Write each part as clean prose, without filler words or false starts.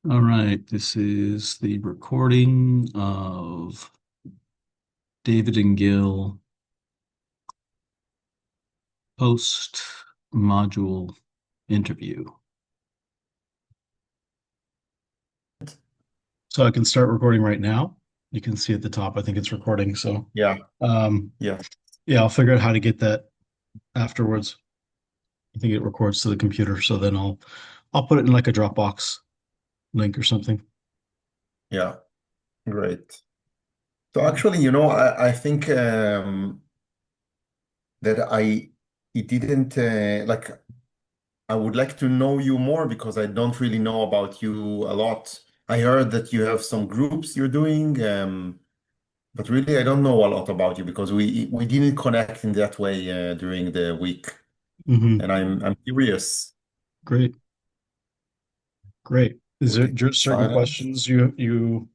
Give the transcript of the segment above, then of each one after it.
All right, this is the recording of David and Gil post module interview. So I can start recording right now. You can see at the top, I think it's recording. So Yeah, um, yeah, yeah, I'll figure out how to get that afterwards. I think it records to the computer, so then I'll put it in like a Dropbox link or something. yeah. Great. So actually, I think that I it didn't like I would like to know you more because I don't really know about you a lot. I heard that you have some groups you're doing, but really I don't know a lot about you because we didn't connect in that way during the week, Hmm. and I'm curious. Great, great. Is there Wait, just certain silence. questions you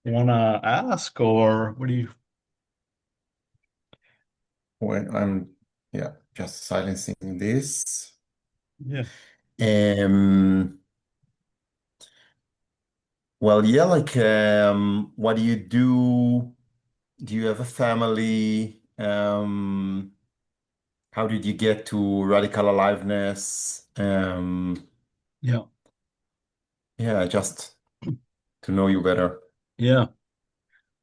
want to ask, or what do you? When yeah, just silencing this. Yeah. Um, Well, yeah, what do you do? Do you have a family? How did you get to radical aliveness? Yeah. Yeah, just to know you better. Yeah.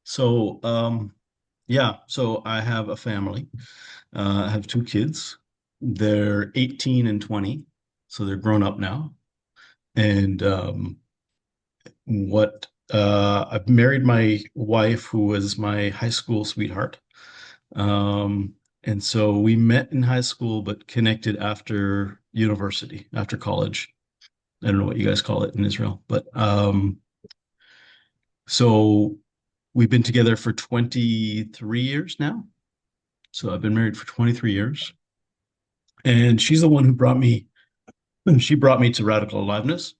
So, so I have a family. I have two kids. They're 18 and 20, so they're grown up now. And I've married my wife, who was my high school sweetheart. And so we met in high school, but connected after university, after college. I don't know what you guys call it in Israel, but so we've been together for 23 years now. So I've been married for 23 years. And she's the one who she brought me to Radical Aliveness.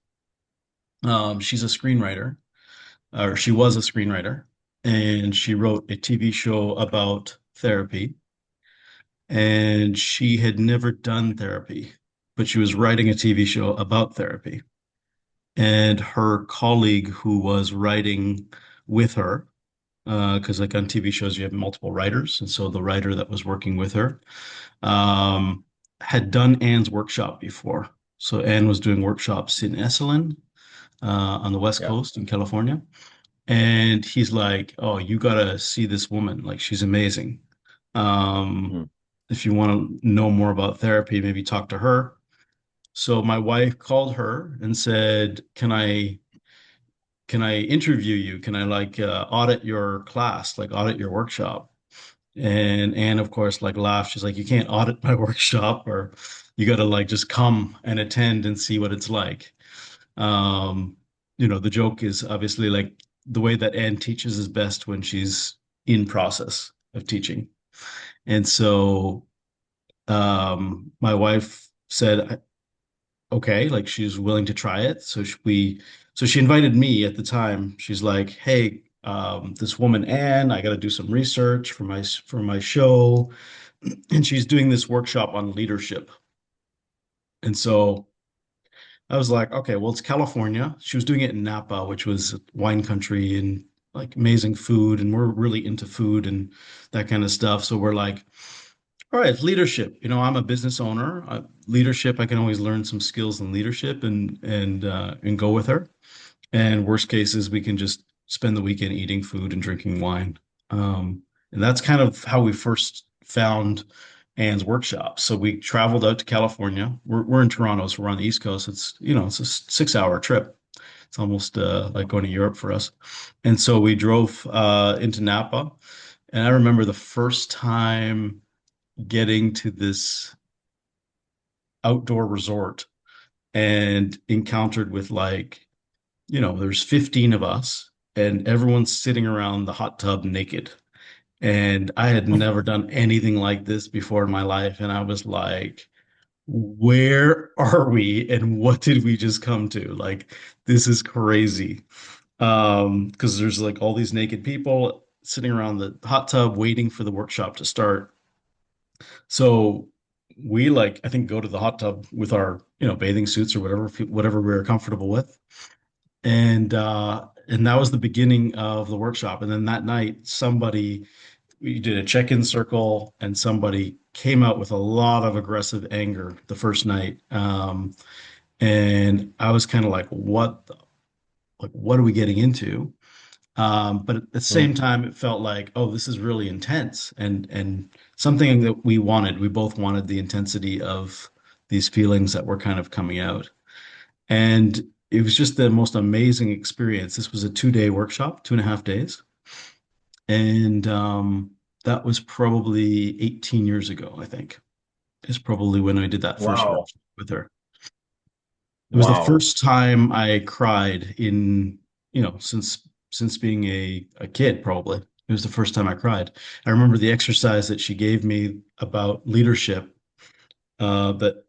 She's a screenwriter, or she was a screenwriter, and she wrote a TV show about therapy. And she had never done therapy, but she was writing a TV show about therapy. And her colleague who was writing with her, because like on TV shows, you have multiple writers. And so the writer that was working with her um, had done Anne's workshop before. So Anne was doing workshops in Esalen on the West Yeah. Coast in California. And he's like, "Oh, you gotta see this woman. Like, she's amazing. Um, Mm. if you want to know more about therapy, maybe talk to her." So my wife called her and said, can I interview you? Can I like audit your class, like audit your workshop?" And Anne, of course, like laughed. She's like, "You can't audit my workshop, or you got to like just come and attend and see what it's like." Um, the joke is obviously like the way that Anne teaches is best when she's in process of teaching. And so my wife said, okay, like she's willing to try it. So she invited me at the time. She's like, "Hey, this woman Anne, I got to do some research for my show," and she's doing this workshop on leadership. And so I was like, "Okay, well, it's California." She was doing it in Napa, which was wine country and like amazing food, and we're really into food and that kind of stuff. So we're like, all right, leadership. I'm a business owner. Leadership, I can always learn some skills in leadership and go with her. And worst cases, we can just spend the weekend eating food and drinking wine. And that's kind of how we first found Anne's workshop. So we traveled out to California. We're in Toronto, so we're on the East Coast. It's a 6 hour trip. It's almost like going to Europe for us. And so we drove into Napa. And I remember the first time getting to this outdoor resort and encountered with like, there's 15 of us and everyone's sitting around the hot tub naked. And I had never done anything like this before in my life. And I was like, where are we and what did we just come to? Like, this is crazy. Because there's like all these naked people sitting around the hot tub waiting for the workshop to start. So we like, I think, go to the hot tub with our, bathing suits or whatever we are comfortable with. And that was the beginning of the workshop. And then that night, we did a check-in circle, and somebody came out with a lot of aggressive anger the first night. And I was kind of like, what are we getting into? But at the same Mm. time, it felt like, oh, this is really intense, and something that we wanted. We both wanted the intensity of these feelings that were kind of coming out. And it was just the most amazing experience. This was a 2-day workshop, 2.5 days. And that was probably 18 years ago, I think, is probably when I did that first Wow. workshop with her. It was the Wow. first time I cried in, since being a kid, probably. It was the first time I cried. I remember the exercise that she gave me about leadership, that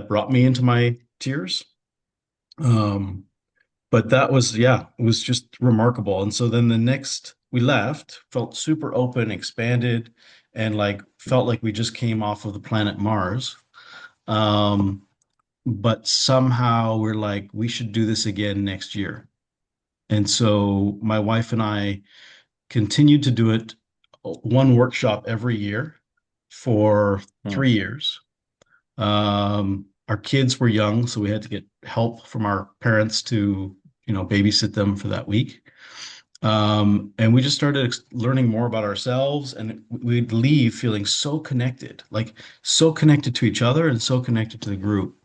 brought me into my tears. Um, but that was, yeah, it was just remarkable. And so then the next we left, felt super open, expanded, and like felt like we just came off of the planet Mars. Um, but somehow we're like, we should do this again next year. And so my wife and I continued to do it, one workshop every year for Mm. 3 years. Our kids were young, so we had to get help from our parents to, babysit them for that week. And we just started learning more about ourselves, and we'd leave feeling so connected, like so connected to each other and so connected to the group,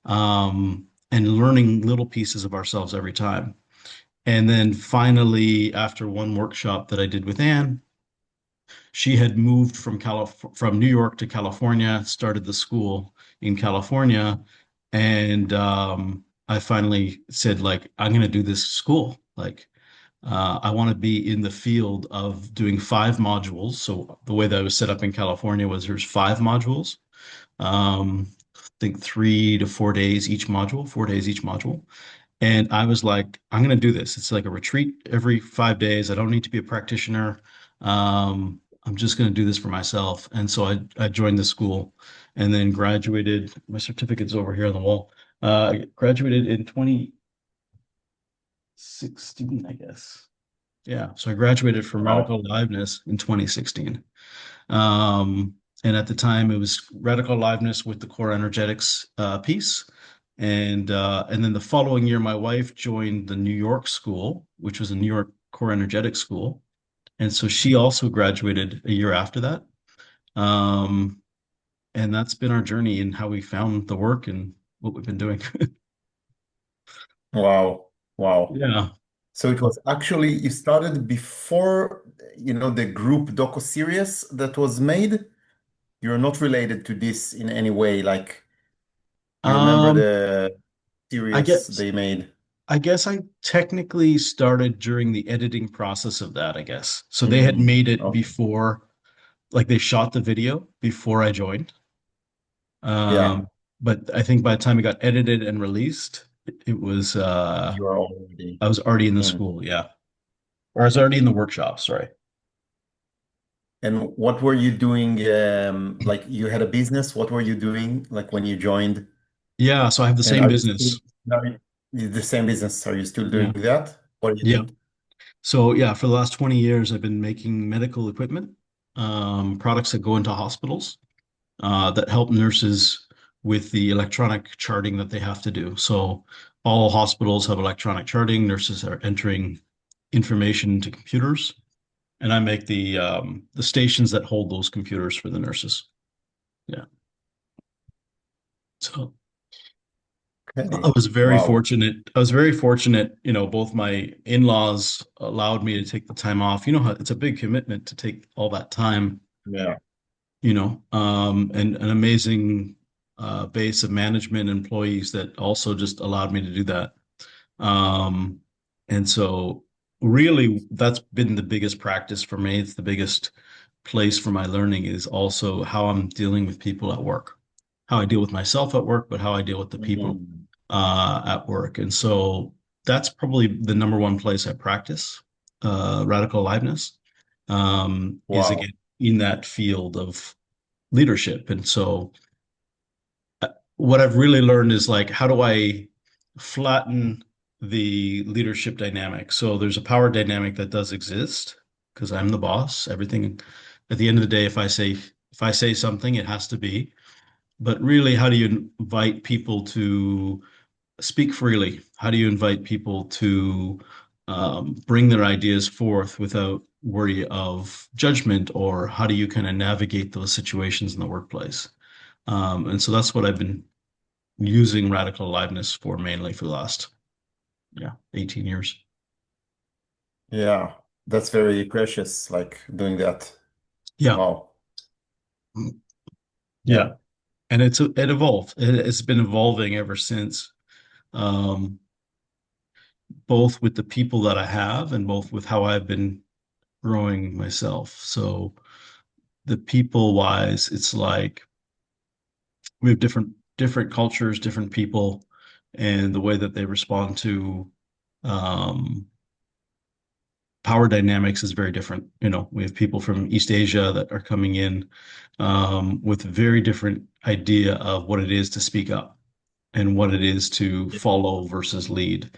and learning little pieces of ourselves every time. And then finally, after one workshop that I did with Anne, she had moved from New York to California, started the school in California, and I finally said, like, I'm going to do this school. Like, I want to be in the field of doing 5 modules. So the way that I was set up in California was there's 5 modules. I think 3 to 4 days each module, 4 days each module. And I was like, I'm going to do this. It's like a retreat every 5 days. I don't need to be a practitioner. I'm just going to do this for myself. And so I joined the school and then graduated. My certificate's over here on the wall. I graduated in 2016, I guess. Yeah. So I graduated from Wow. radical aliveness in 2016. Um, and at the time, it was radical aliveness with the core energetics piece. And then the following year, my wife joined the New York school, which was a New York core energetics school. And so she also graduated a year after that. Um, and that's been our journey and how we found the work and what we've been doing. Wow. Wow. Yeah. So it was actually you started before, the group docu series that was made. You're not related to this in any way. Like you remember Um, the I series guess they made. I guess I technically started during the editing process of that, I guess. So they had Mm. made it Okay. before, like they shot the video before I joined. Yeah. But I think by the time it got edited and released, it was You are already I was already in the in. school, yeah. Or I was already in the workshop, sorry. And what were you doing? Like you had a business. What were you doing like when you joined? Yeah, so I have the And same are you still business. the same business? Are you still doing Yeah. that? What do you Yeah. do? So yeah, for the last 20 years I've been making medical equipment, products that go into hospitals, that help nurses with the electronic charting that they have to do. So all hospitals have electronic charting. Nurses are entering information into computers, and I make the stations that hold those computers for the nurses. Yeah. So I Okay. was very Wow. fortunate. I was very fortunate, both my in-laws allowed me to take the time off. You know how it's a big commitment to take all that time, Yeah. and an amazing base of management employees that also just allowed me to do that. Um, and so really that's been the biggest practice for me. It's the biggest place for my learning is also how I'm dealing with people at work, how I deal with myself at work, but how I deal with the people Mhm. at work. And so that's probably the number one place I practice radical aliveness, is Wow. again in that field of leadership. And so what I've really learned is like, how do I flatten? the leadership dynamic. So there's a power dynamic that does exist because I'm the boss. Everything at the end of the day, if I say something, it has to be. But really, how do you invite people to speak freely? How do you invite people to bring their ideas forth without worry of judgment, or how do you kind of navigate those situations in the workplace? And so that's what I've been using radical aliveness for mainly for the last, 18 years. Yeah, that's very precious, like doing that. Yeah. Wow. Yeah. Yeah. And it evolved. It's been evolving ever since, um, both with the people that I have and both with how I've been growing myself. So the people wise, it's like we have different cultures, different people, and the way that they respond to um, power dynamics is very different. We have people from East Asia that are coming in with a very different idea of what it is to speak up and what it is to follow versus lead.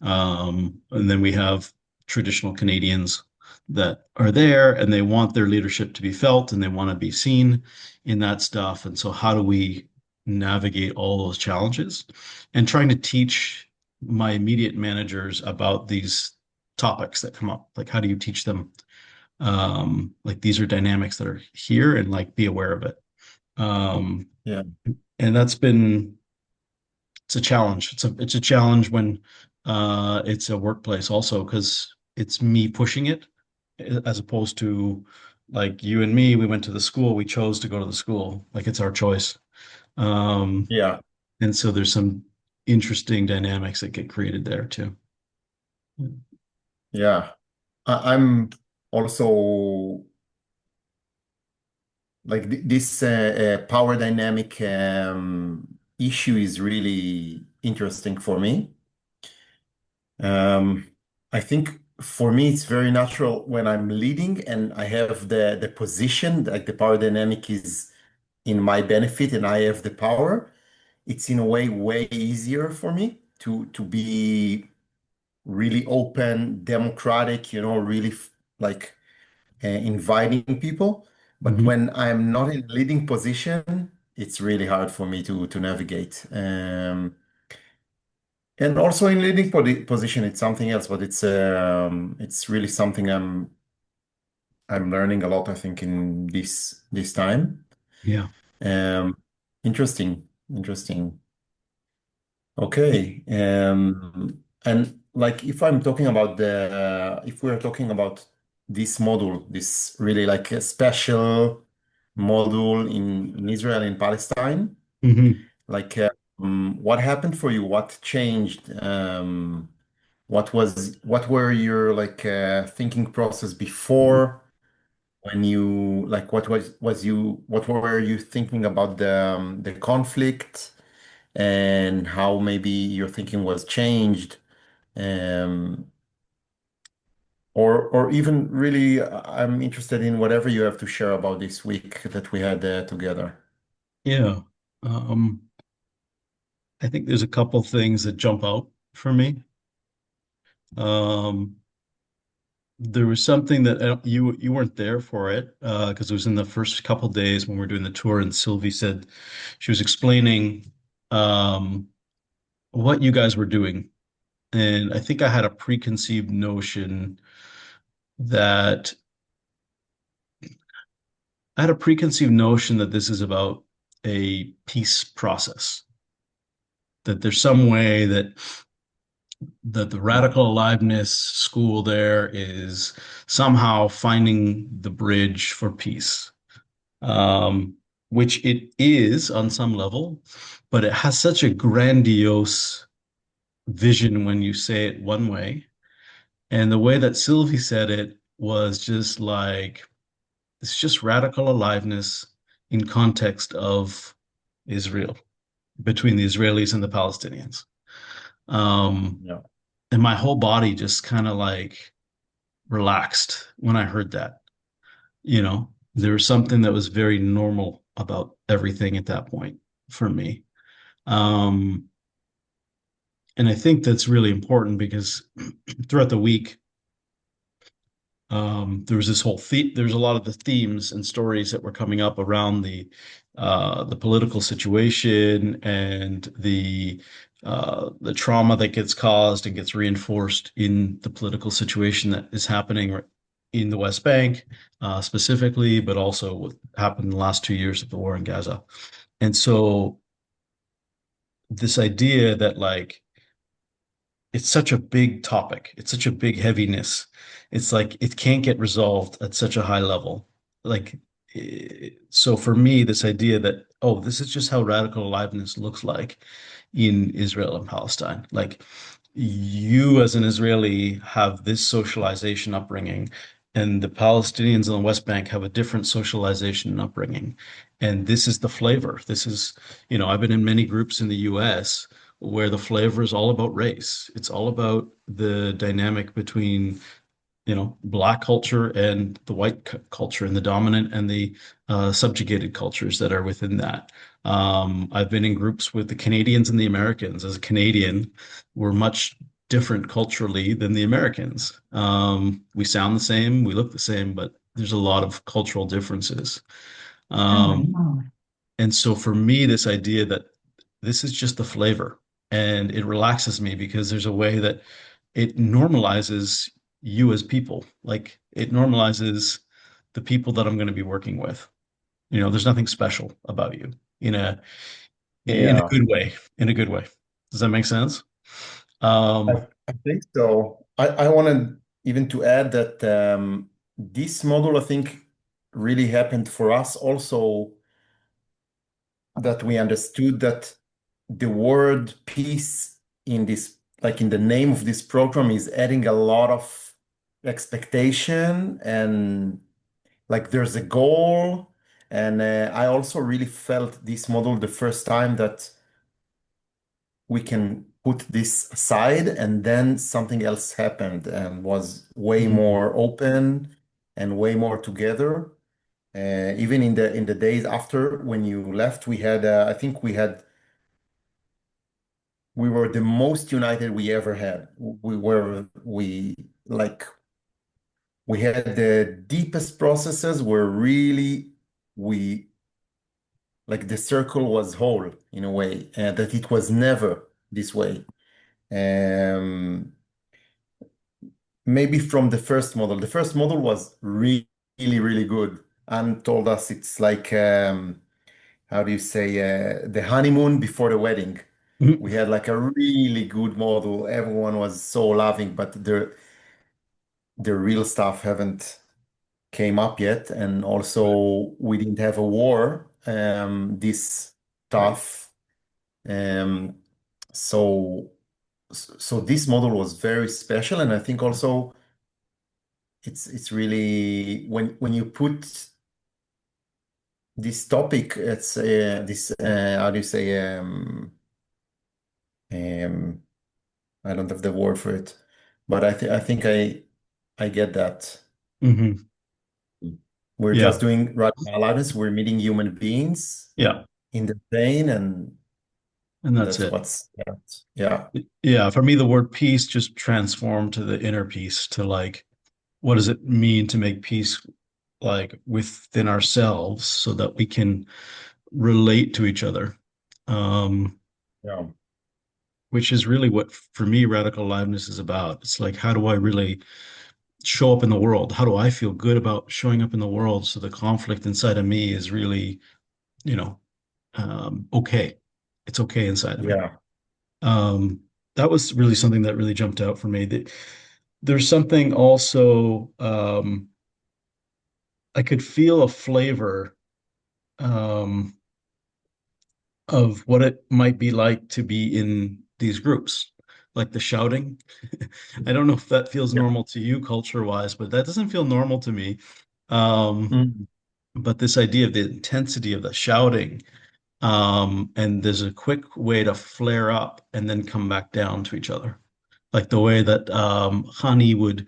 And then we have traditional Canadians that are there and they want their leadership to be felt and they want to be seen in that stuff. And so, how do we navigate all those challenges and trying to teach my immediate managers about these topics that come up? Like, how do you teach them? Like, these are dynamics that are here and like be aware of it. Um, Yeah. and that's been it's a challenge. It's a challenge when it's a workplace also because it's me pushing it as opposed to like you and me, we went to the school, we chose to go to the school. Like it's our choice. Um, Yeah. and so there's some interesting dynamics that get created there too. Yeah. I'm also like this power dynamic issue is really interesting for me. Um, I think for me, it's very natural when I'm leading and I have the position, like the power dynamic is in my benefit and I have the power. It's in a way easier for me to be really open, democratic, really like inviting people. But Mhm. when I'm not in leading position, it's really hard for me to navigate. And also in leading position, it's something else, but it's really something I'm learning a lot, I think, in this time. Yeah. Um, interesting. Y- Okay. And like if we're talking about this model, this really like a special model in Israel and Palestine, mhm. like what happened for you? What changed? What were your like thinking process before when you like what were you thinking about the conflict? And how maybe your thinking was changed, um, or even really, I'm interested in whatever you have to share about this week that we had together. Yeah. Um, I think there's a couple things that jump out for me. Um, There was something that you weren't there for it because it was in the first couple days when we were doing the tour, and Sylvie said she was explaining um, what you guys were doing, and I think I had a preconceived notion that this is about a peace process, that there's some way that the radical aliveness school there is somehow finding the bridge for peace, um, which it is on some level, but it has such a grandiose vision when you say it one way. And the way that Sylvie said it was just like, it's just radical aliveness in context of Israel, between the Israelis and the Palestinians. Um, Yeah. and my whole body just kind of like relaxed when I heard that. There was something that was very normal about everything at that point for me. Um, And I think that's really important because throughout the week, there was this whole there's a lot of the themes and stories that were coming up around the political situation and the trauma that gets caused and gets reinforced in the political situation that is happening in the West Bank, specifically, but also what happened in the last 2 years of the war in Gaza. And so this idea that like it's such a big topic. It's such a big heaviness. It's like it can't get resolved at such a high level. Like, so for me, this idea that, oh, this is just how radical aliveness looks like in Israel and Palestine. Like, you as an Israeli have this socialization upbringing, and the Palestinians on the West Bank have a different socialization and upbringing. And this is the flavor. This is, I've been in many groups in the US where the flavor is all about race. It's all about the dynamic between, black culture and the white culture and the dominant and the subjugated cultures that are within that. I've been in groups with the Canadians and the Americans. As a Canadian, we're much different culturally than the Americans. We sound the same, we look the same, but there's a lot of cultural differences. Um, and so for me, this idea that this is just the flavor and it relaxes me because there's a way that it normalizes you as people. Like it normalizes the people that I'm going to be working with. There's nothing special about you in a Yeah, good way, in a good way. Does that make sense? I, Um, I think so. I wanted even to add that this model, I think, really happened for us also, that we understood that the word peace in this, like in the name of this program, is adding a lot of expectation, and like there's a goal. And I also really felt this model the first time that we can put this aside, and then something else happened and was way mhm, more open and way more together. Even in the days after when you left, we had I think we were the most united we ever had. We like we had the deepest processes where really we like the circle was whole in a way, that it was never this way. Um, Maybe from the first model. The first model was really good and told us it's like how do you say the honeymoon before the wedding. mhm. We had like a really good model. Everyone was so loving, but the real stuff haven't came up yet. And Right, also we didn't have a war this right. tough. Um, so so this model was very special, and I think also it's really when you put this topic, it's this how do you say um I don't have the word for it, but I think I get that. Hmm. We're Yeah, just doing radical aliveness. We're meeting human beings yeah, in the pain, and and that's that's it. what's that. Yeah, Yeah, for me, the word peace just transformed to the inner peace, to like, what does it mean to make peace like within ourselves so that we can relate to each other? Um, yeah, which is really what, for me, radical aliveness is about. It's like, how do I really show up in the world? How do I feel good about showing up in the world so the conflict inside of me is really, you know, okay. It's okay inside of me. yeah, Um, that was really something that really jumped out for me. There's something also, I could feel a flavor um, of what it might be like to be in these groups, like the shouting. I don't know if that feels yeah. normal to you culture-wise, but that doesn't feel normal to me. Um, Mm. but this idea of the intensity of the shouting, and there's a quick way to flare up and then come back down to each other. Like the way that Hani would,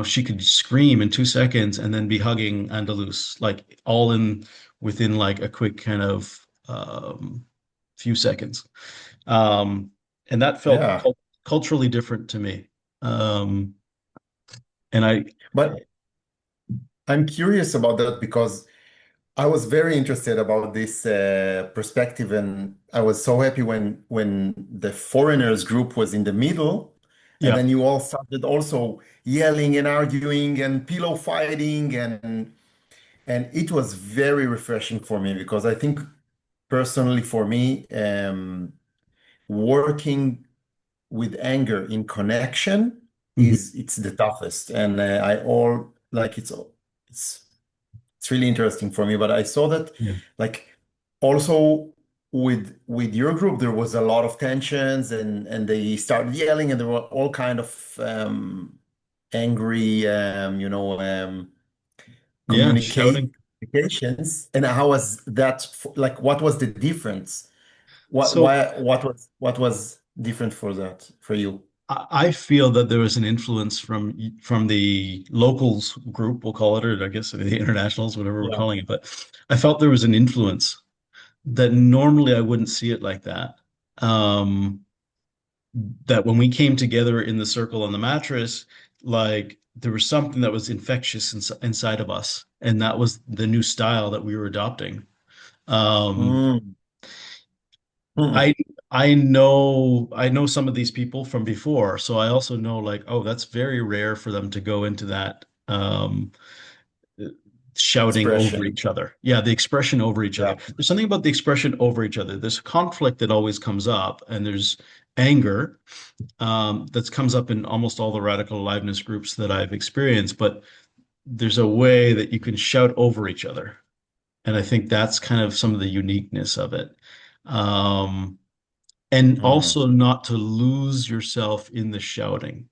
she could scream in 2 seconds and then be hugging Andalus, like all in within like a quick kind of few seconds. Um, and that felt Yeah. culturally different to me. Um, and I, But I'm curious about that because I was very interested about this perspective, and I was so happy when the foreigners group was in the middle, and yeah. then you all started also yelling and arguing and pillow fighting, and it was very refreshing for me because I think personally for me, working with anger in connection Mhm. it's the toughest, and I all like it's it's really interesting for me. But I saw that Yeah. like also with your group there was a lot of tensions, and they started yelling, and there were all kind of angry Yeah. Shouting. communications. And how was that like what was the difference? So What was different for that for you? I feel that there was an influence from the locals group, we'll call it, or I guess the internationals, whatever we're Yeah. calling it. But I felt there was an influence that normally I wouldn't see it like that. Um, that when we came together in the circle on the mattress, like there was something that was infectious inside of us, and that was the new style that we were adopting. Um, Mm. Mm. I I know some of these people from before, so I also know like, oh, that's very rare for them to go into that shouting over Expression. each other. Yeah, the expression over each other. Yeah. There's something about the expression over each other. There's conflict that always comes up, and there's anger that comes up in almost all the radical aliveness groups that I've experienced, but there's a way that you can shout over each other. And I think that's kind of some of the uniqueness of it. Um, and Mm. also not to lose yourself in the shouting.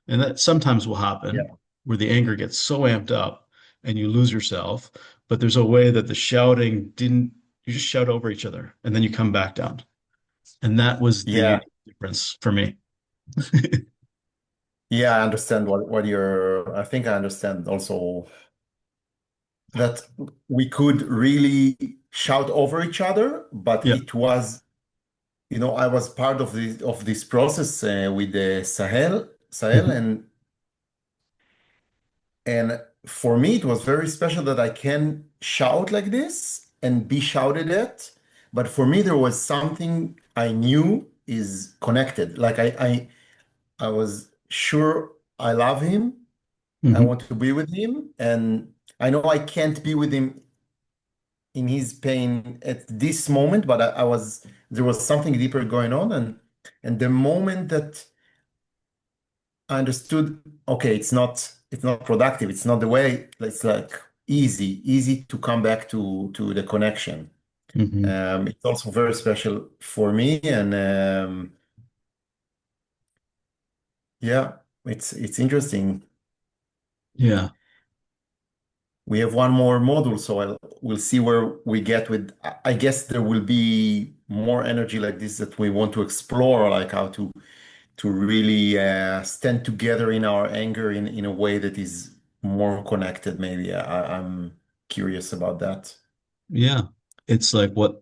And that sometimes will happen Yeah. where the anger gets so amped up and you lose yourself. But there's a way that the shouting didn't, you just shout over each other and then you come back down. And that was the Yeah. unique difference for me. Yeah, I understand what you're, I think I understand also that we could really shout over each other, but Yeah. it was, I was part of this process with the Sahel, Mhm. and for me it was very special that I can shout like this and be shouted at. But for me there was something I knew is connected. Like I was sure I love him. I Mhm. want to be with him, and I know I can't be with him in his pain at this moment, but there was something deeper going on, and the moment that I understood, okay, it's not productive, it's not the way, it's like easy to come back to the connection. Mhm. It's also very special for me, and yeah, it's interesting. Yeah. We have one more module, so we'll see where we get with. I guess there will be more energy like this that we want to explore, like how to really stand together in our anger in a way that is more connected. Maybe I'm curious about that. Yeah. It's like what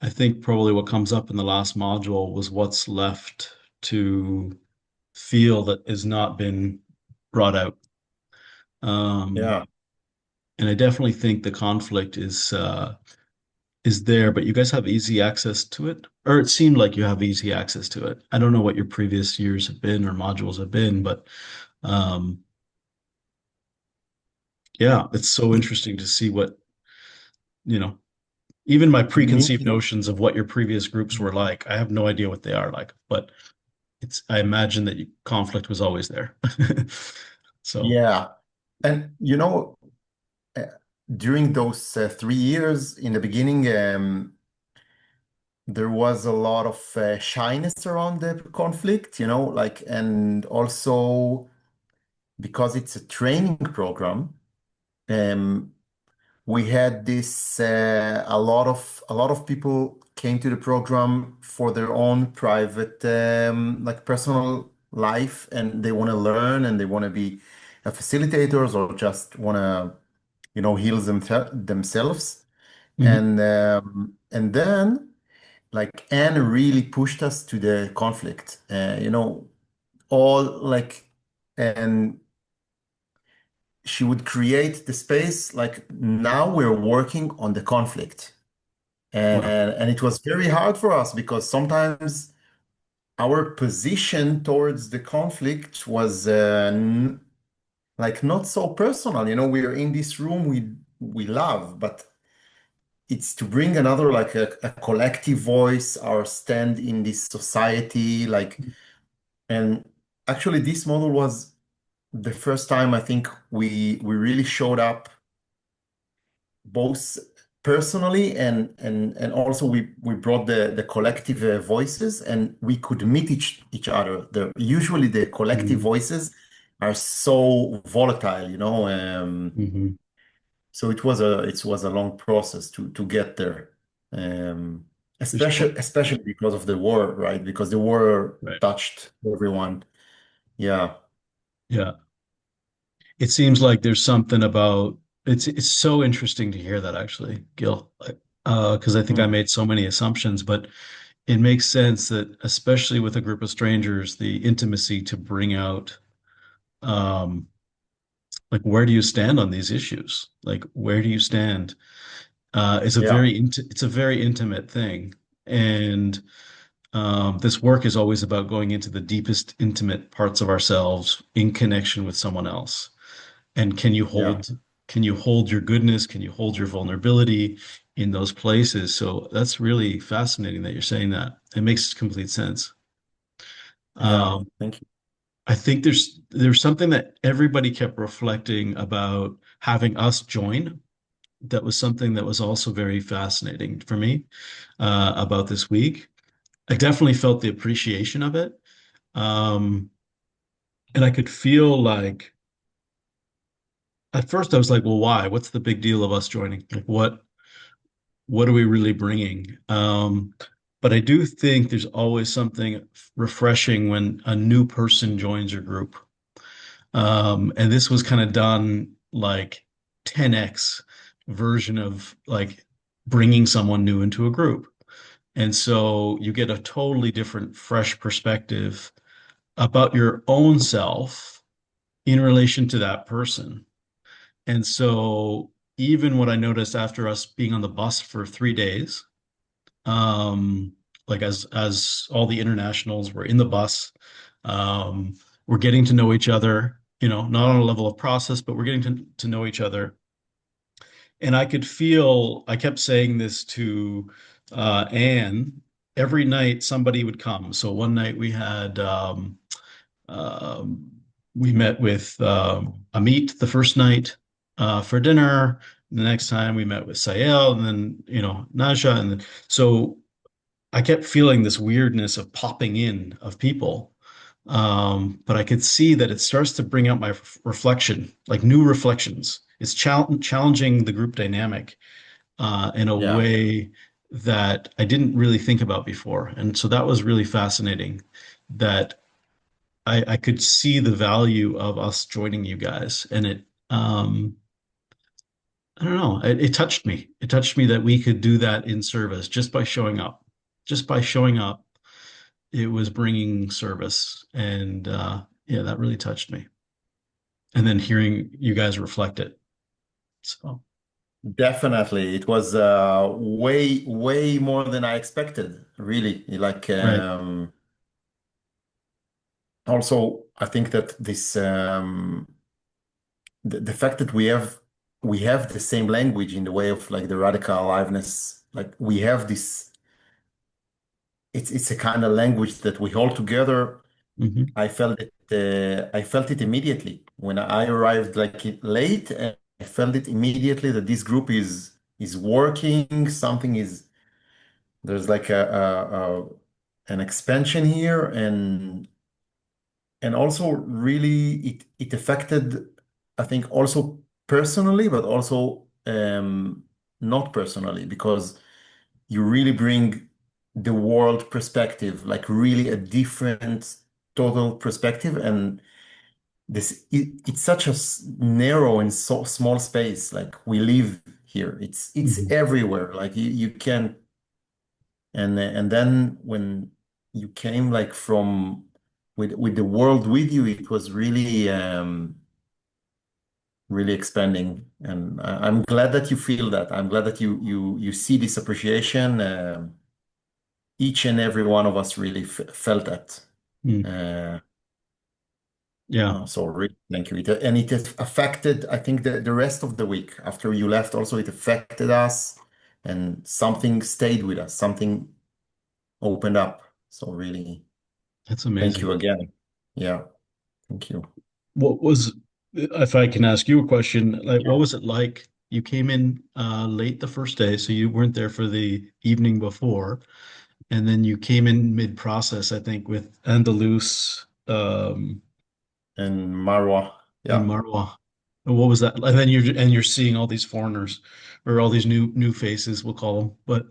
I think probably what comes up in the last module was what's left to feel that has not been brought out. Um, Yeah, and I definitely think the conflict is there, but you guys have easy access to it, or it seemed like you have easy access to it. I don't know what your previous years have been or modules have been, but um, yeah, it's so interesting to see what, you know, even my me. preconceived notions of what your previous groups were like. I have no idea what they are like, but I imagine that conflict was always there. So, Yeah, and uh, during those 3 years in the beginning, there was a lot of shyness around the conflict, like, and also because it's a training program, um, we had this a lot of people came to the program for their own private like personal life, and they want to learn, and they want to be facilitators, or just want to heal themselves. mhm, And then like Anne really pushed us to the conflict. All like, and she would create the space like now we're working on the conflict. Wow. And it was very hard for us because sometimes our position towards the conflict was like not so personal. We're in this room we love, but it's to bring another like a collective voice, our stand in this society, like, and actually this model was the first time I think we really showed up both personally and also we brought the collective voices and we could meet each other. Usually the collective Mm-hmm. voices are so volatile, Mm-hmm. so it was a long process to get there. Um, There's especially because of the war, right? Because the war right. touched everyone. Yeah, Yeah. It seems like there's something about it's so interesting to hear that actually, Gil. Because I think I Mm, made so many assumptions, but it makes sense that especially with a group of strangers, the intimacy to bring out um like where do you stand on these issues? Like where do you stand? yeah, It's a very intimate thing. And this work is always about going into the deepest intimate parts of ourselves in connection with someone else. And yeah. can you hold your goodness? Can you hold your vulnerability in those places? So that's really fascinating that you're saying that. It makes complete sense. Yeah, Um, thank you. I think there's something that everybody kept reflecting about having us join. That was something that was also very fascinating for me about this week. I definitely felt the appreciation of it. Um, and I could feel like at first I was like, well, why? What's the big deal of us joining? Like what are we really bringing? But I do think there's always something refreshing when a new person joins your group. And this was kind of done like 10x version of like bringing someone new into a group. And so you get a totally different, fresh perspective about your own self in relation to that person. And so even what I noticed after us being on the bus for 3 days, um, like as all the internationals were in the bus, um, we're getting to know each other, not on a level of process, but we're getting to know each other. And I could feel, I kept saying this to Anne, every night somebody would come. So one night um, we met with Amit the first night for dinner. The next time we met with Sayel and then, Naja. And then, so I kept feeling this weirdness of popping in of people. But I could see that it starts to bring out my reflection, like new reflections. It's challenging the group dynamic in a Yeah. way that I didn't really think about before. And so that was really fascinating that I could see the value of us joining you guys. And I don't know, it touched me. It touched me that we could do that in service just by showing up. Just by showing up, it was bringing service. And yeah, that really touched me. And then hearing you guys reflect it. So, Definitely. It was way, way more than I expected, really. Like, right. also, I think that the fact that we have the same language in the way of like the radical aliveness, like we have this, it's a kind of language that we hold together. Hmm. I felt it immediately when I arrived like late, and I felt it immediately that this group is working. Something is there's like an expansion here, and also really it affected, I think, also personally, but also not personally, because you really bring the world perspective, like really a different total perspective. And it's such a narrow and so small space. Like we live here, it's Hmm. everywhere. Like you can't. And then when you came like from with the world with you, it was really really expanding. And I'm glad that you feel that. I'm glad that you see this appreciation. Each and every one of us really f felt that. Mm. Uh, Yeah, so really, thank you. And it has affected, I think, the rest of the week after you left. Also, it affected us, and something stayed with us. Something opened up. So really, that's thank amazing. you again. Yeah, thank you. What was, if I can ask you a question, like what Yeah. was it like? You came in late the first day, so you weren't there for the evening before, and then you came in mid-process, I think, with Andalus And Marwa. and Yeah. Marwa. And what was that? And then you're seeing all these foreigners or all these new faces, we'll call them. But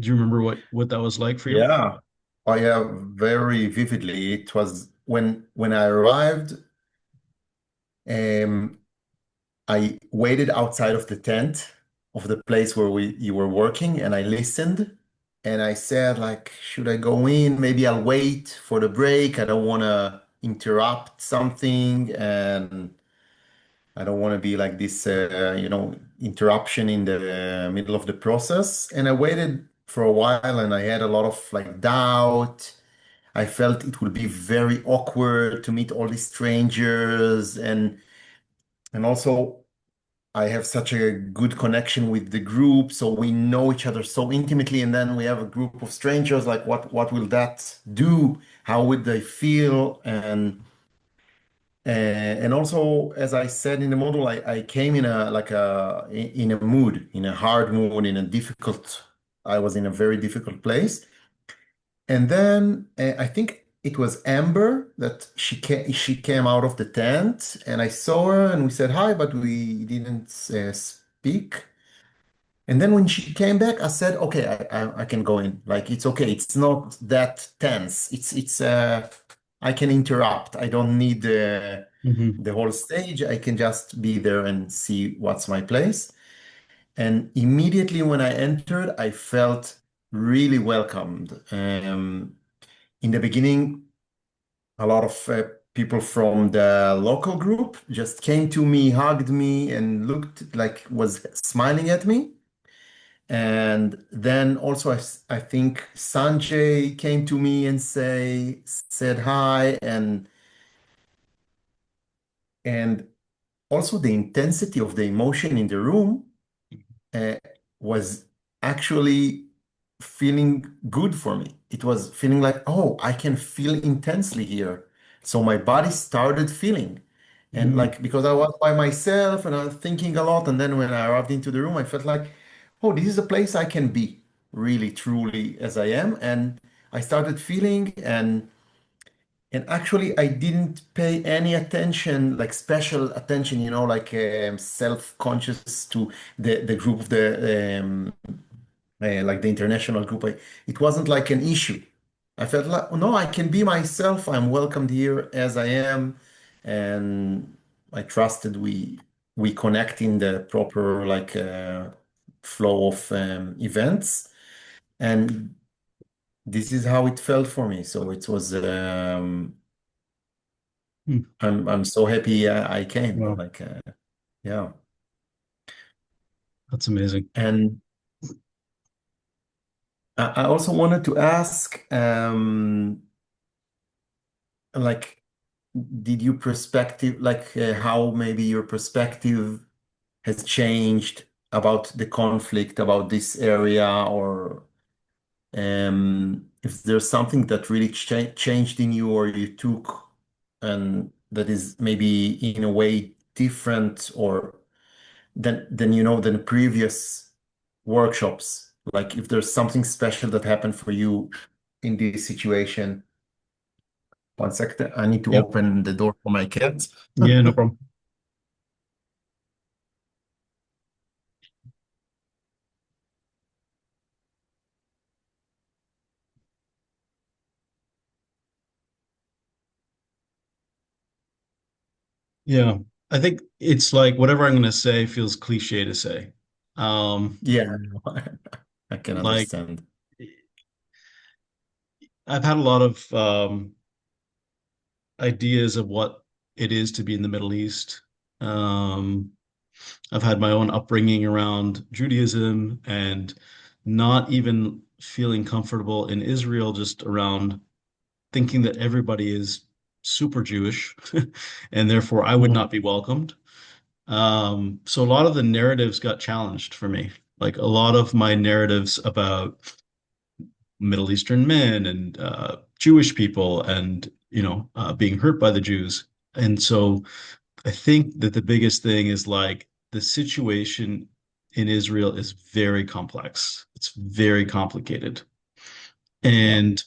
do you remember what that was like for you? Yeah. I have very vividly. It was when I arrived, um, I waited outside of the tent of the place where we you were working, and I listened, and I said like, should I go in? Maybe I'll wait for the break. I don't want to interrupt something, and I don't want to be like this, interruption in the middle of the process. And I waited for a while, and I had a lot of like doubt. I felt it would be very awkward to meet all these strangers, and also I have such a good connection with the group, so we know each other so intimately, and then we have a group of strangers. Like, what will that do? How would they feel? And also, as I said in the model, I came in a mood, in a hard mood, in a difficult. I was in a very difficult place. And then I think it was Amber that she came out of the tent, and I saw her, and we said hi, but we didn't speak. And then when she came back, I said, "Okay, I can go in. Like it's okay. It's not that tense. It's I can interrupt. I don't need Hmm. the whole stage. I can just be there and see what's my place." And immediately when I entered, I felt really welcomed. In the beginning, a lot of people from the local group just came to me, hugged me, and looked like was smiling at me. And then also, I think Sanjay came to me and said hi, and also the intensity of the emotion in the room uh, was actually feeling good for me. It was feeling like, oh, I can feel intensely here. So my body started feeling. And Mm. like, because I was by myself and I was thinking a lot. And then when I arrived into the room, I felt like, oh, this is a place I can be really, truly as I am. And I started feeling and actually, I didn't pay any attention, like special attention, like self-conscious to the group of like the international group. It wasn't like an issue. I felt like, no, I can be myself. I'm welcomed here as I am, and I trusted we connect in the proper like flow of events, and this is how it felt for me. So it was. Mm. I'm so happy I came. Wow, Like yeah, that's amazing. and I also wanted to ask, like, did you perspective like how maybe your perspective has changed about the conflict about this area, or if there's something that really changed in you or you took, and that is maybe in a way different or than previous workshops. Like if there's something special that happened for you in this situation. One second, I need to Yeah, open the door for my kids. yeah, no problem. Yeah, I think it's like whatever I'm gonna say feels cliche to say. Um, Yeah, I can Like understand. I've had a lot of ideas of what it is to be in the Middle East. Um, I've had my own upbringing around Judaism and not even feeling comfortable in Israel, just around thinking that everybody is super Jewish and therefore I would not Mhm. be welcomed. So a lot of the narratives got challenged for me. Like a lot of my narratives about Middle Eastern men and Jewish people and, being hurt by the Jews. And so I think that the biggest thing is like the situation in Israel is very complex. It's very complicated. Yeah. And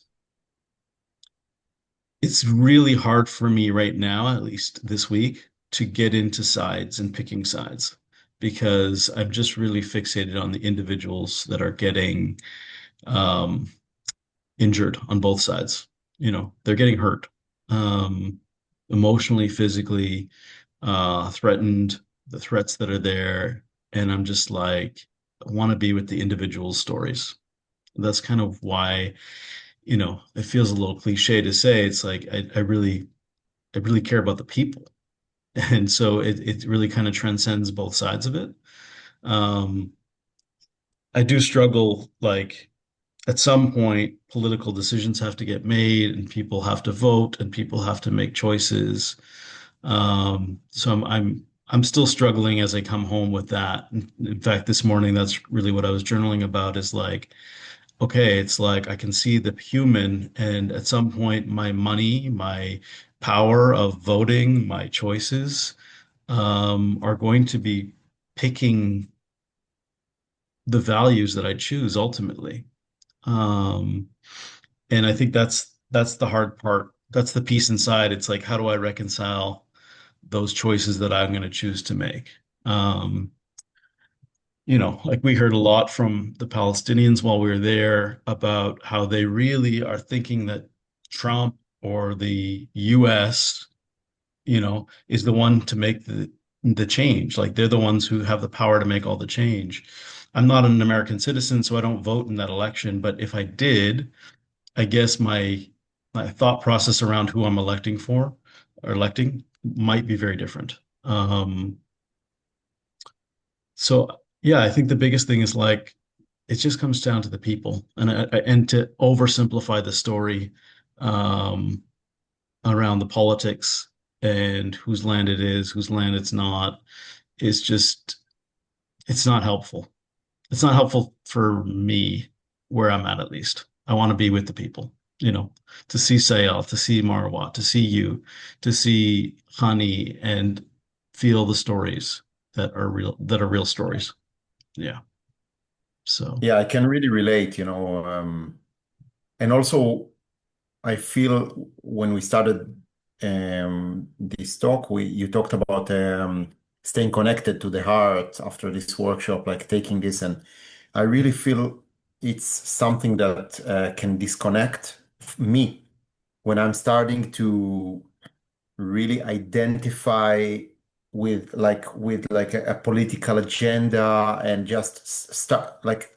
it's really hard for me right now, at least this week, to get into sides and picking sides because I'm just really fixated on the individuals that are getting um, injured on both sides. They're getting hurt um, emotionally, physically, threatened, the threats that are there. And I'm just like, I want to be with the individual stories. That's kind of why, it feels a little cliche to say it's like I really care about the people. And so it really kind of transcends both sides of it. Um, I do struggle like at some point, political decisions have to get made and people have to vote and people have to make choices. So I'm still struggling as I come home with that. In fact, this morning, that's really what I was journaling about is like, okay, it's like I can see the human, and at some point, my money, my power of voting, my choices, are going to be picking the values that I choose ultimately. Um, And I think that's the hard part. That's the piece inside. It's like, how do I reconcile those choices that I'm going to choose to make? Um, like we heard a lot from the Palestinians while we were there about how they really are thinking that Trump or the US, is the one to make the change. Like they're the ones who have the power to make all the change. I'm not an American citizen, so I don't vote in that election, but if I did, I guess my thought process around who I'm electing for or electing might be very different. So yeah, I think the biggest thing is like it just comes down to the people and to oversimplify the story um, around the politics and whose land it is, whose land it's not, is just it's not helpful. It's not helpful for me where I'm at least. I want to be with the people, to see Sayal, to see Marwa, to see you, to see Honey and feel the stories that are real stories. Yeah. So, Yeah, I can really relate, and also I feel when we started this talk, we you talked about staying connected to the heart after this workshop, like taking this, and I really feel it's something that can disconnect me when I'm starting to really identify with a political agenda and just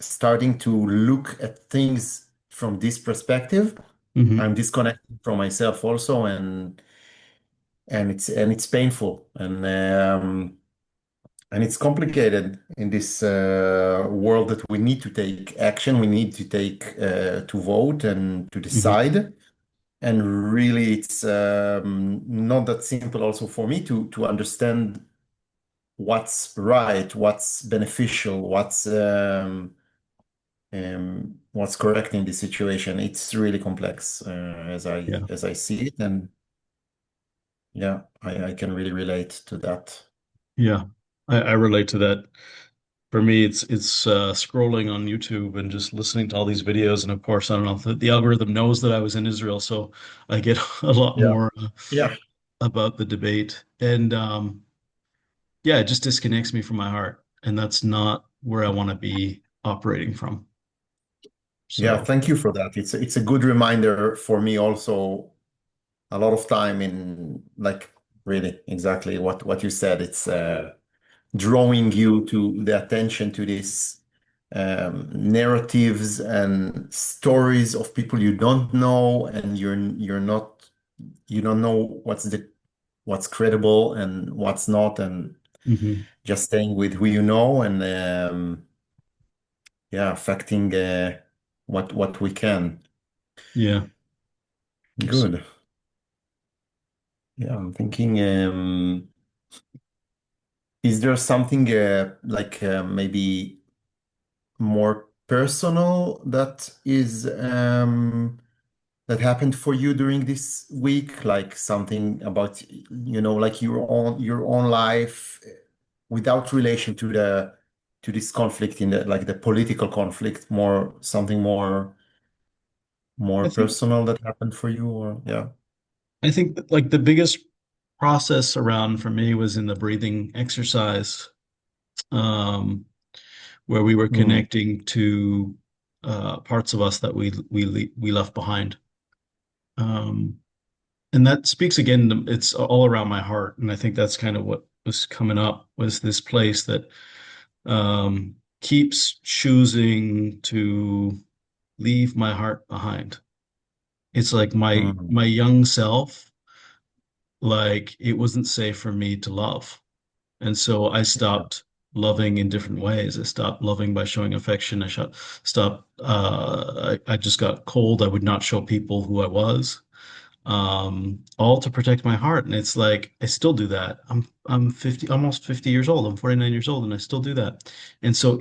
starting to look at things from this perspective. mhm. I'm disconnected from myself also, and it's painful and it's complicated in this world that we need to take action, we need to take to vote and to Mhm. decide. And really, it's not that simple also for me to understand what's right, what's beneficial, what's correct in this situation. It's really complex as I Yeah. as I see it, and yeah, I can really relate to that. Yeah. I relate to that. For me, it's scrolling on YouTube and just listening to all these videos. And of course, I don't know, the algorithm knows that I was in Israel, so I get a lot Yeah. more Yeah. about the debate. And yeah, it just disconnects me from my heart. And that's not where I want to be operating from. Yeah, So, thank you for that. It's a good reminder for me also. A lot of time in like really exactly what you said. It's drawing you to the attention to this narratives and stories of people you don't know, and you're not you don't know what's credible and what's not, and Hmm. just staying with who you know, and yeah, affecting what we can. Yeah. Yes. Good. Yeah, I'm thinking, is there something like maybe more personal that happened for you during this week, like something about, like your own life without relation to this conflict in the like the political conflict, more something more I think personal that happened for you, or yeah. I think that, like the biggest process around for me was in the breathing exercise, um, where we were Mm, connecting to parts of us that we left behind. Um, and that speaks again, it's all around my heart. And I think that's kind of what was coming up was this place that keeps choosing to leave my heart behind. It's like mm, my young self, like it wasn't safe for me to love. And so I yeah. stopped loving in different ways. I stopped loving by showing affection. Stopped, I just got cold. I would not show people who I was, all to protect my heart. And it's like, I still do that. I'm 50, almost 50 years old. I'm 49 years old and I still do that. And so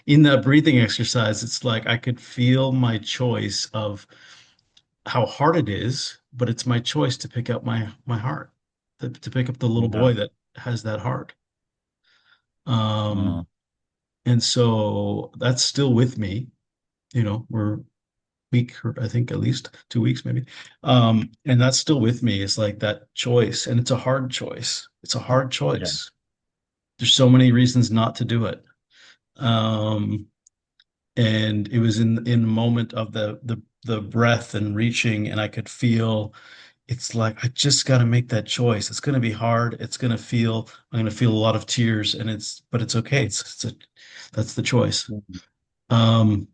in that breathing exercise, it's like I could feel my choice of how hard it is, but it's my choice to pick up my heart, to pick up the little Yeah. boy that has that heart. Um, Mm. and so that's still with me. We're week, or I think at least 2 weeks maybe. And that's still with me. It's like that choice, and it's a hard choice. It's a hard Yeah. choice. There's so many reasons not to do it. Um, and it was in the moment of the breath and reaching, and I could feel it's like I just got to make that choice. It's going to be hard. I'm going to feel a lot of tears, and but it's okay. That's the choice. Mm. Um,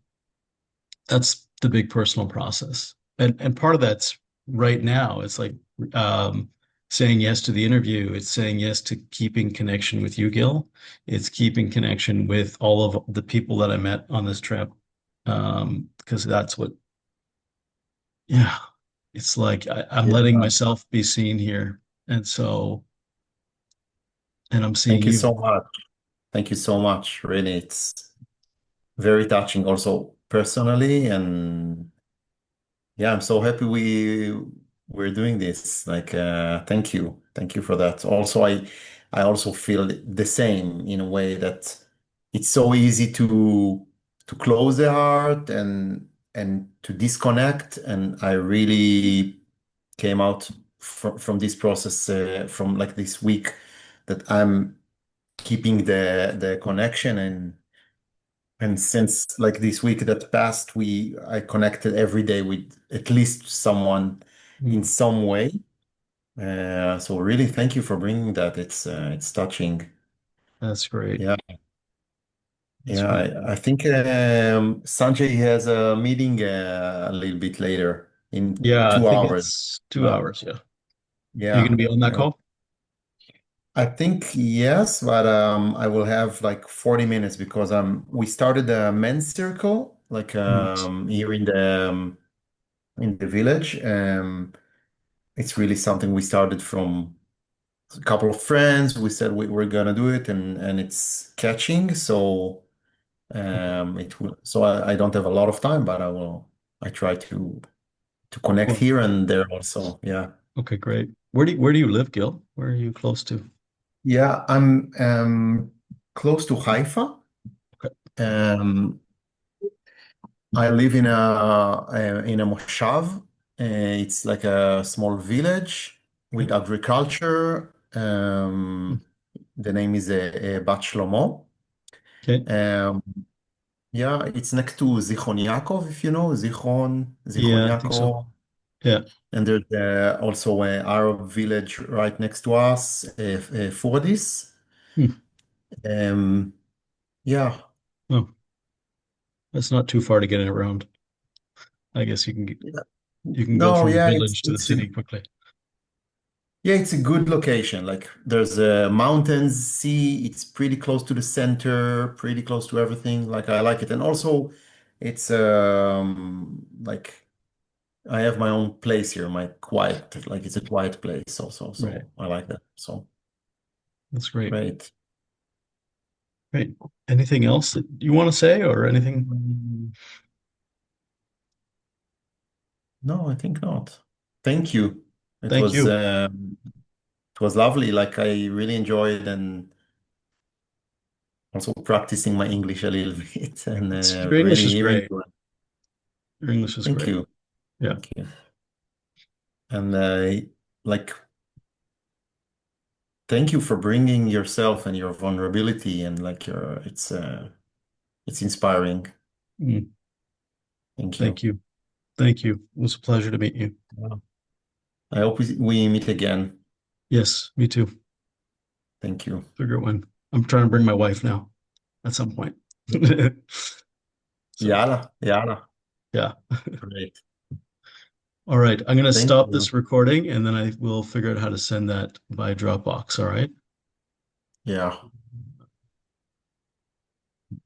that's the big personal process. And part of that's right now. It's like um, saying yes to the interview. It's saying yes to keeping connection with you, Gil. It's keeping connection with all of the people that I met on this trip. Because that's what, yeah, it's like I'm Yeah. letting myself be seen here. And so, and I'm seeing Thank you you. so much. Thank you so much. Really, it's very touching also personally, and yeah, I'm so happy we're doing this. Like, thank you. Thank you for that. Also, I also feel the same in a way that it's so easy to close the heart and to disconnect. And I really came out from this process from like this week that I'm keeping the connection, and since like this week that passed, I connected every day with at least someone in Mm, some way. So really, thank you for bringing that. It's touching. that's great. Yeah, That's yeah. really I great. think Sanjay has a meeting a little bit later in Yeah, I two think hours. it's two Yeah, hours. Yeah. Are you going to yeah, be on that yeah. call? I think yes, but I will have like 40 minutes because we started a men's circle like Nice. here in the village. It's really something we started from a couple of friends. We said we were gonna do it, and it's catching. So Okay. it will. So I don't have a lot of time, but I will. I try to connect Well, here and there also. Yeah, okay, great. Where do you live, Gil? Where are you close to? yeah. I'm close to Haifa. Okay. Um, I live in a moshav. It's like a small village Okay. with agriculture. The name is Bat Shlomo. Okay. Um, yeah, it's next to Zichron Yaakov, if you know Zichron Yeah, I think so. Yaakov. Yeah. And there's also an Arab village right next to us, Furdis. Hmm. Um, yeah, Oh. It's not too far to get around. I guess Yeah. you can go No, from the yeah, village to the city quickly. it's a good location. Like there's mountains, sea, it's pretty close to the center, pretty close to everything. Like I like it. And also it's like I have my own place here, my quiet, like it's a quiet place also. Right. So I like that. So That's great. great. Great. Anything else that you want to say or anything? Mm, No, I think not. Thank you. It Thank was you. um, it was lovely. Like I really enjoyed and also practicing my English a little bit and Your English really is hearing great. you. Your English is Thank great. you. Yeah. Thank you. And like thank you for bringing yourself and your vulnerability and like your it's inspiring. Mm. Thank Thank you. you. Thank you. It was a pleasure to meet you. Wow. I hope we meet again. Yes, me too. Thank you. Figure out when. I'm trying to bring my wife now at some point. So, Yala, yala. yeah. Great. All right. I'm going to Thank stop you. this recording and then I will figure out how to send that by Dropbox. All right. Yeah.